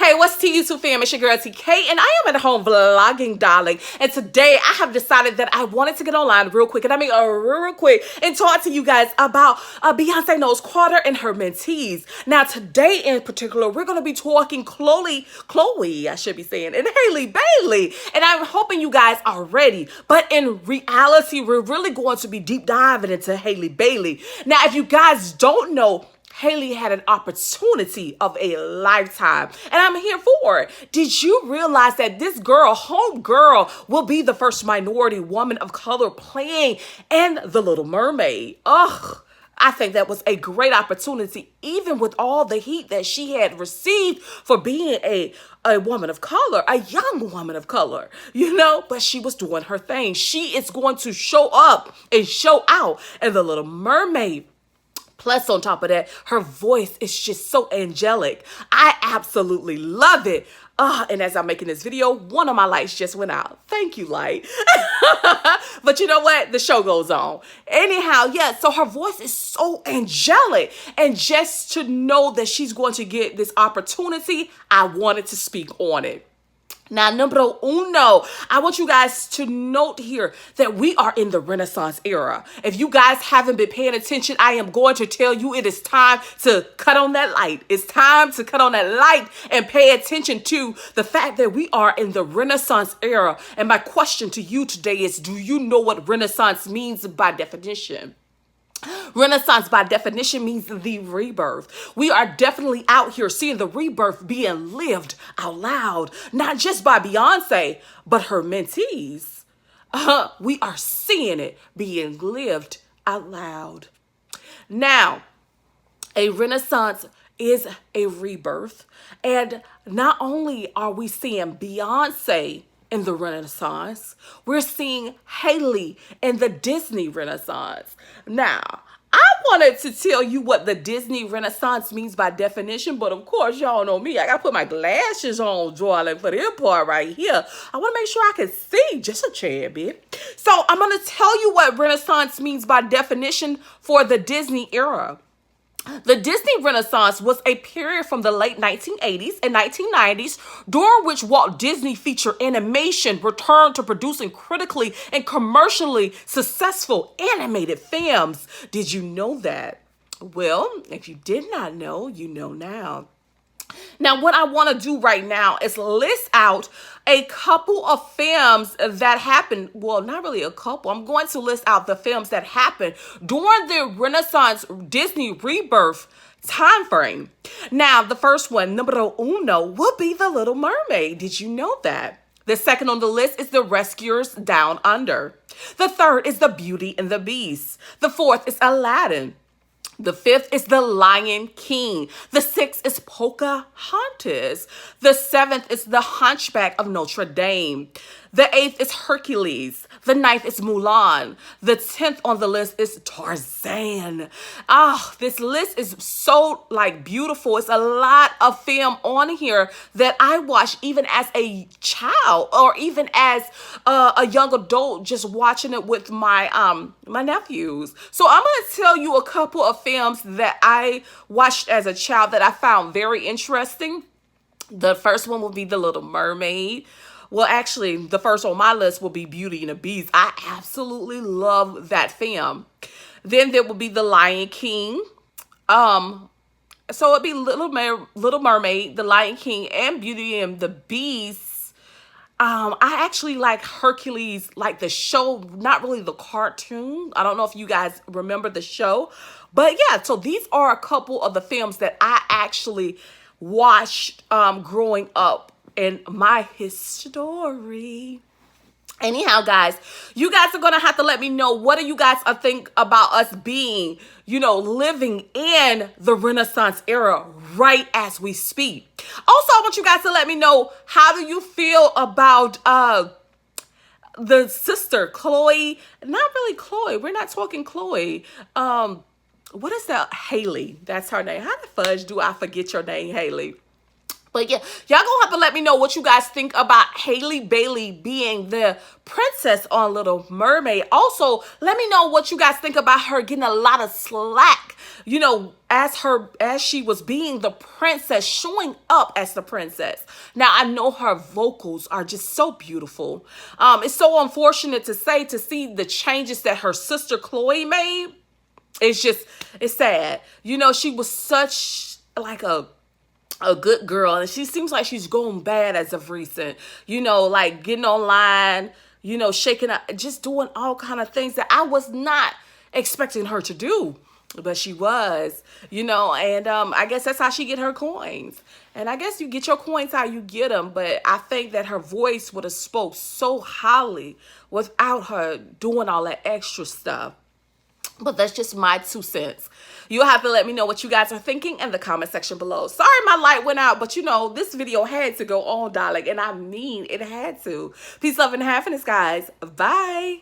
Hey, what's to YouTube fam? It's your girl TK, and I am at home vlogging, darling. And today I have decided that I wanted to get online real quick, and I mean real quick, and talk to you guys about Beyoncé Knowles Carter and her mentees. Now, today in particular, we're going to be talking Chloe, I should be saying, and Hailey Bailey. And I'm hoping you guys are ready. But in reality, we're really going to be deep diving into Hailey Bailey. Now, if you guys don't know, Hailey had an opportunity of a lifetime, and I'm here for it. Did you realize that this girl, homegirl, will be the first minority woman of color playing in The Little Mermaid? Ugh. I think that was a great opportunity, even with all the heat that she had received for being a woman of color, a young woman of color, but she was doing her thing. She is going to show up and show out in The Little Mermaid. Plus, on top of that, her voice is just so angelic. I absolutely love it. And as I'm making this video, one of my lights just went out. Thank you, light. But you know what? The show goes on. Anyhow, yeah, so her voice is so angelic. And just to know that she's going to get this opportunity, I wanted to speak on it. Now, numero uno, I want you guys to note here that we are in the Renaissance era. If you guys haven't been paying attention, I am going to tell you it is time to cut on that light. It's time to cut on that light and pay attention to the fact that we are in the Renaissance era. And my question to you today is, do you know what Renaissance means by definition? Renaissance, by definition, means the rebirth. We are definitely out here seeing the rebirth being lived out loud, not just by Beyoncé, but her mentees. We are seeing it being lived out loud. Now, a renaissance is a rebirth. And not only are we seeing Beyoncé in the Renaissance, we're seeing Hailey in the Disney Renaissance. Now, I wanted to tell you what the Disney Renaissance means by definition, but of course, y'all know me. I got to put my glasses on, darling, for this part right here. I want to make sure I can see just a tad bit. So I'm going to tell you what Renaissance means by definition for the Disney era. The Disney Renaissance was a period from the late 1980s and 1990s during which Walt Disney feature animation returned to producing critically and commercially successful animated films. Did you know that? Well, if you did not know, you know now. Now, what I want to do right now is list out a couple of films that happened. Well, not really a couple. I'm going to list out the films that happened during the Renaissance Disney Rebirth time frame. Now, the first one, numero uno, will be The Little Mermaid. Did you know that? The second on the list is The Rescuers Down Under. The third is The Beauty and the Beast. The fourth is Aladdin. The fifth is The Lion King. The sixth is Pocahontas. The seventh is The Hunchback of Notre Dame. The eighth is Hercules. The ninth is Mulan. The 10th on the list is Tarzan. This list is so beautiful. It's a lot of film on here that I watched even as a child or even as a young adult, just watching it with my my nephews. So I'm going to tell you a couple of films that I watched as a child that I found very interesting. The first one will be The Little Mermaid. Well, actually, the first on my list will be Beauty and the Beast. I absolutely love that film. Then there will be The Lion King. So it'd be Little Mermaid, The Lion King, and Beauty and the Beast. I actually like Hercules, like the show, not really the cartoon. I don't know if you guys remember the show. But yeah, so these are a couple of the films that I actually watched growing up in my history. Anyhow, guys, you guys are going to have to let me know, what do you guys think about us being, living in the Renaissance era right as we speak. Also, I want you guys to let me know, how do you feel about the sister, Chloe? Not really Chloe. We're not talking Chloe. What is that? Hailey. That's her name. How the fudge do I forget your name, Hailey? But yeah, y'all gonna have to let me know what you guys think about Hailey Bailey being the princess on Little Mermaid. Also, let me know what you guys think about her getting a lot of slack, you know, as she was being the princess, showing up as the princess. Now, I know her vocals are just so beautiful. It's so unfortunate to see the changes that her sister Chloe made. It's sad. You know, she was such like a good girl, and she seems like she's going bad as of recent, you know, like getting online, you know, shaking up, just doing all kind of things that I was not expecting her to do, but she was, you know. And I guess that's how she get her coins, and I guess you get your coins how you get them. But I think that her voice would have spoke so highly without her doing all that extra stuff. But that's just my 2 cents. You'll have to let me know what you guys are thinking in the comment section below. Sorry my light went out, but you know, this video had to go on, darling. And I mean, it had to. Peace, love, and happiness, guys. Bye.